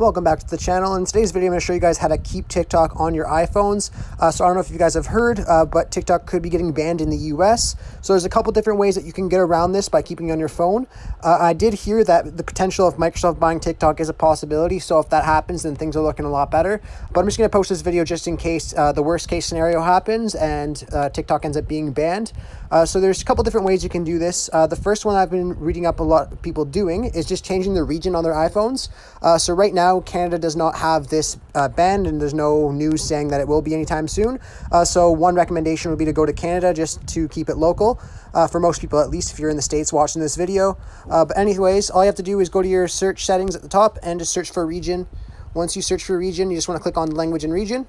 Welcome back to the channel. In today's video, I'm going to show you guys how to keep TikTok on your iPhones. So I don't know if you guys have heard, but TikTok could be getting banned in the US. So there's a couple different ways that you can get around this by keeping it on your phone. I did hear that the potential of Microsoft buying TikTok is a possibility. So if that happens, then things are looking a lot better. But I'm just going to post this video just in case the worst case scenario happens and TikTok ends up being banned. So there's a couple different ways you can do this. The first one I've been reading up a lot of people doing is just changing the region on their iPhones. So right now, Canada does not have this banned, and there's no news saying that it will be anytime soon. So one recommendation would be to go to Canada just to keep it local, for most people at least, if you're in the States watching this video. But anyways, all you have to do is go to your search settings at the top and just search for region. Once you search for region, you just want to click on language and region.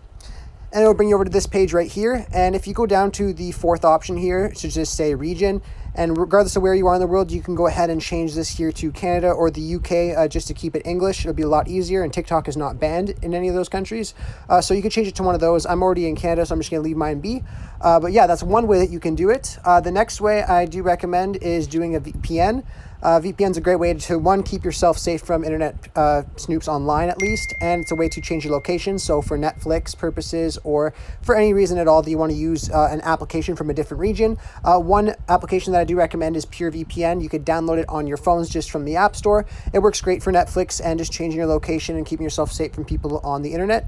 And it'll bring you over to this page right here. And if you go down to the fourth option here, it should just say region. And regardless of where you are in the world, you can go ahead and change this here to Canada or the UK just to keep it English. It'll be a lot easier, and TikTok is not banned in any of those countries. So you can change it to one of those. I'm already in Canada, so I'm just going to leave mine be. But yeah, that's one way that you can do it. The next way I do recommend is doing a VPN. VPN is a great way to, one, keep yourself safe from internet snoops online at least, and it's a way to change your location. So for Netflix purposes or for any reason at all that you want to use an application from a different region, one application that I do recommend is PureVPN. You could download it on your phones just from the App Store. It works great for Netflix and just changing your location and keeping yourself safe from people on the internet.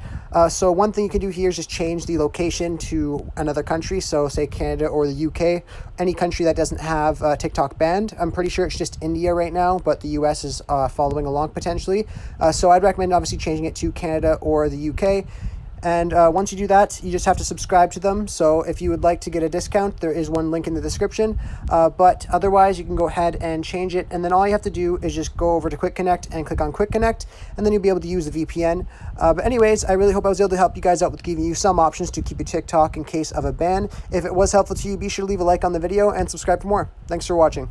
So one thing you can do here is just change the location to another country. So say Canada or the UK, any country that doesn't have TikTok banned. I'm pretty sure it's just India right now, but the US is following along potentially. So I'd recommend obviously changing it to Canada or the UK. And once you do that, you just have to subscribe to them. So if you would like to get a discount, there is one link in the description. But otherwise, you can go ahead and change it. And then all you have to do is just go over to Quick Connect and click on Quick Connect. And then you'll be able to use the VPN. But anyways, I really hope I was able to help you guys out with giving you some options to keep your TikTok in case of a ban. If it was helpful to you, be sure to leave a like on the video and subscribe for more. Thanks for watching.